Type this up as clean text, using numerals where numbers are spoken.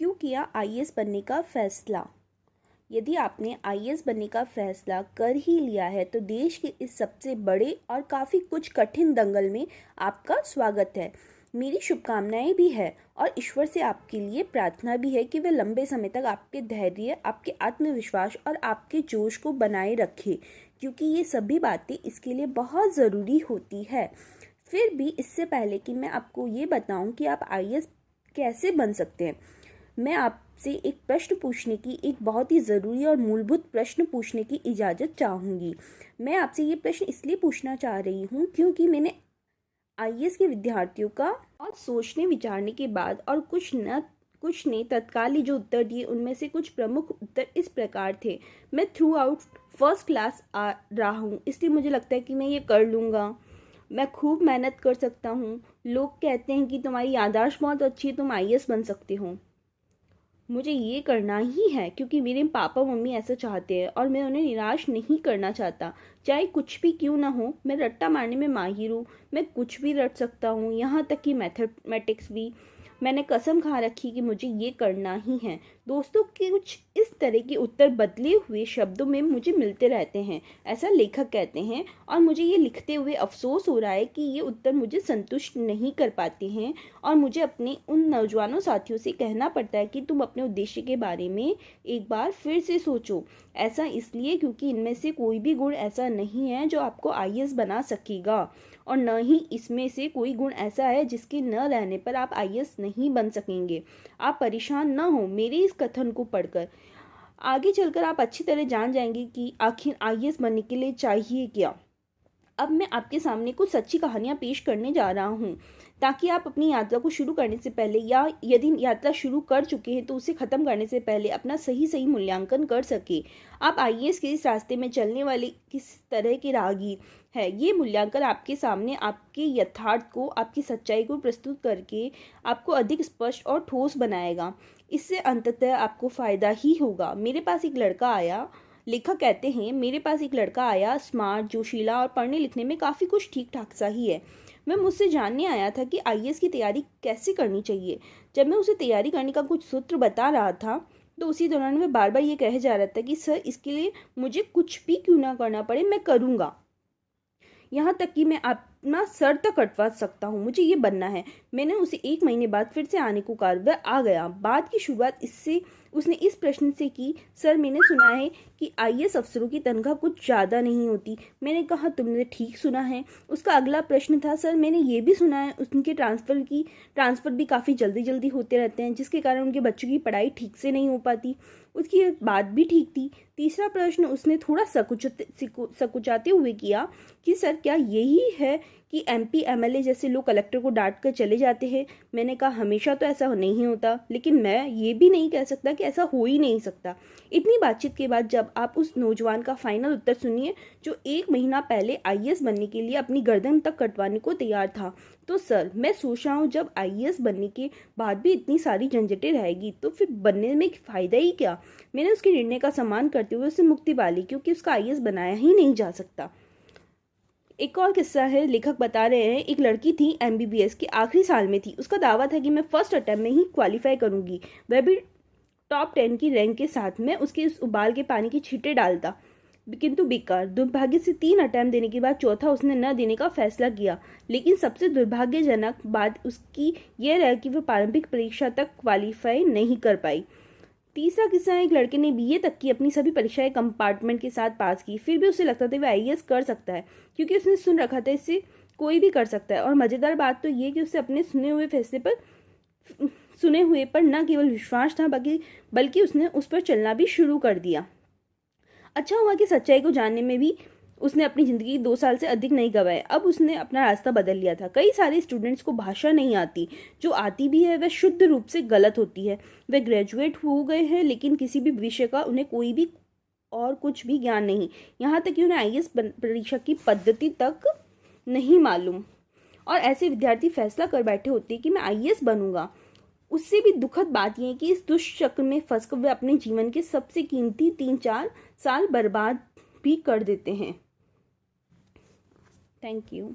क्यों किया आईएएस बनने का फैसला? यदि आपने आईएएस बनने का फैसला कर ही लिया है तो देश के इस सबसे बड़े और काफ़ी कुछ कठिन दंगल में आपका स्वागत है। मेरी शुभकामनाएं भी है और ईश्वर से आपके लिए प्रार्थना भी है कि वे लंबे समय तक आपके धैर्य, आपके आत्मविश्वास और आपके जोश को बनाए रखे, क्योंकि ये सभी बातें इसके लिए बहुत ज़रूरी होती है। फिर भी इससे पहले कि मैं आपको ये बताऊं कि आप आईएएस कैसे बन सकते हैं, मैं आपसे एक प्रश्न पूछने की, एक बहुत ही ज़रूरी और मूलभूत प्रश्न पूछने की इजाज़त चाहूँगी। मैं आपसे ये प्रश्न इसलिए पूछना चाह रही हूँ क्योंकि मैंने आईएएस के विद्यार्थियों का और सोचने विचारने के बाद और कुछ ने तत्काल ही जो उत्तर दिए उनमें से कुछ प्रमुख उत्तर इस प्रकार थे। मैं थ्रू आउट फर्स्ट क्लास आ रहा हूँ, इसलिए मुझे लगता है कि मैं ये कर लूँगा। मैं खूब मेहनत कर सकता हूँ। लोग कहते हैं कि तुम्हारी याददाश्त बहुत अच्छी है, तुम आईएएस बन सकते हो। मुझे ये करना ही है क्योंकि मेरे पापा मम्मी ऐसा चाहते हैं और मैं उन्हें निराश नहीं करना चाहता। चाहे कुछ भी क्यों ना हो, मैं रट्टा मारने में माहिर हूँ। मैं कुछ भी रट सकता हूँ, यहाँ तक कि मैथमेटिक्स भी। मैंने कसम खा रखी कि मुझे ये करना ही है। दोस्तों, कुछ इस तरह के उत्तर बदले हुए शब्दों में मुझे मिलते रहते हैं, ऐसा लेखक कहते हैं। और मुझे ये लिखते हुए अफसोस हो रहा है कि ये उत्तर मुझे संतुष्ट नहीं कर पाते हैं और मुझे अपने उन नौजवानों साथियों से कहना पड़ता है कि तुम अपने उद्देश्य के बारे में एक बार फिर से सोचो। ऐसा इसलिए क्योंकि इनमें से कोई भी गुण ऐसा नहीं है जो आपको आईएएस बना सकेगा, और न ही इसमें से कोई गुण ऐसा है जिसके न रहने पर आप आईएएस नहीं बन सकेंगे। आप परेशान न हो मेरे इस कथन को पढ़कर। आगे चलकर आप अच्छी तरह जान जाएंगे कि आखिर आईएएस बनने के लिए चाहिए क्या। अब मैं आपके सामने कुछ सच्ची कहानियां पेश करने जा रहा हूँ ताकि आप अपनी यात्रा को शुरू करने से पहले, या यदि यात्रा शुरू कर चुके हैं तो उसे ख़त्म करने से पहले अपना सही मूल्यांकन कर सके। आप आईएएस के इस रास्ते में चलने वाले किस तरह के राहगीर है, ये मूल्यांकन आपके सामने आपके यथार्थ को, आपकी सच्चाई को प्रस्तुत करके आपको अधिक स्पष्ट और ठोस बनाएगा। इससे अंततः आपको फ़ायदा ही होगा। मेरे पास एक लड़का आया, लेखक कहते हैं, मेरे पास एक लड़का आया, स्मार्ट, जोशीला और पढ़ने लिखने में काफ़ी कुछ ठीक ठाक सा ही है। वह मुझसे जानने आया था कि आईएएस की तैयारी कैसे करनी चाहिए। जब मैं उसे तैयारी करने का कुछ सूत्र बता रहा था तो उसी दौरान वह बार बार ये कहे जा रहा था कि सर, इसके लिए मुझे कुछ भी क्यों ना करना पड़े, मैं करूँगा। यहाँ तक कि मैं अपना सर तक कटवा सकता हूँ, मुझे ये बनना है। मैंने उसे 1 महीने बाद फिर से आने को कहा, वह आ गया। बात की शुरुआत इससे उसने इस प्रश्न से की, सर, मैंने सुना है कि आईएएस अफसरों की तनख्वाह कुछ ज़्यादा नहीं होती। मैंने कहा, तुमने ठीक सुना है। उसका अगला प्रश्न था, सर, मैंने ये भी सुना है उनके ट्रांसफ़र भी काफ़ी जल्दी होते रहते हैं, जिसके कारण उनके बच्चों की पढ़ाई ठीक से नहीं हो पाती। उसकी बात भी ठीक थी। तीसरा प्रश्न उसने थोड़ा सकुचाते हुए किया कि सर, क्या यही है कि एमपी एमएलए जैसे लोग कलेक्टर को डांट कर चले जाते हैं? मैंने कहा, हमेशा तो ऐसा नहीं होता, लेकिन मैं ये भी नहीं कह सकता कि ऐसा हो ही नहीं सकता। इतनी बातचीत के बाद जब आप उस नौजवान का फाइनल उत्तर सुनिए जो 1 महीना पहले आईएएस बनने के लिए अपनी गर्दन तक कटवाने को तैयार था, तो सर, मैं सोच रहा हूँ जब आईएएस बनने के बाद भी इतनी सारी झंझटें रहेगी तो फिर बनने में फ़ायदा ही क्या। मैंने उसके निर्णय का सम्मान करते हुए उसे मुक्ति पाली, क्योंकि उसका आईएएस बनाया ही नहीं जा सकता। एक और किस्सा है, लेखक बता रहे हैं, एक लड़की थी, एमबीबीएस के आखिरी साल में थी। उसका दावा था कि मैं फर्स्ट अटेम्प्ट में ही क्वालिफाई करूंगी, वह भी टॉप 10 की रैंक के साथ। मैं उसके उस उबाल के पानी की छींटे डालता, किंतु बेकार। दुर्भाग्य से 3 अटेम्प्ट देने के बाद चौथा उसने न देने का फैसला किया। लेकिन सबसे दुर्भाग्यजनक बात उसकी यह रहा कि वह प्रारंभिक परीक्षा तक क्वालिफाई नहीं कर पाई। तीसरा किस्सा है, एक लड़के ने बीए तक की अपनी सभी परीक्षाएं कंपार्टमेंट के साथ पास की, फिर भी उसे लगता था वह आईएएस कर सकता है, क्योंकि उसने सुन रखा था इससे कोई भी कर सकता है। और मज़ेदार बात तो ये कि उसे अपने सुने हुए पर न केवल विश्वास था, बल्कि उसने उस पर चलना भी शुरू कर दिया। अच्छा हुआ कि सच्चाई को जानने में भी उसने अपनी ज़िंदगी 2 साल से अधिक नहीं गवाए। अब उसने अपना रास्ता बदल लिया था। कई सारे स्टूडेंट्स को भाषा नहीं आती, जो आती भी है वह शुद्ध रूप से गलत होती है। वे ग्रेजुएट हो गए हैं लेकिन किसी भी विषय का उन्हें कोई भी और कुछ भी ज्ञान नहीं, यहाँ तक कि उन्हें आईएएस परीक्षा की पद्धति तक नहीं मालूम। और ऐसे विद्यार्थी फैसला कर बैठे होते हैं कि मैं आईएएस बनूंगा। उससे भी दुखद बात यह है कि इस दुष्चक्र में फंसकर वे अपने जीवन के सबसे कीमती 3-4 साल बर्बाद भी कर देते हैं। Thank you.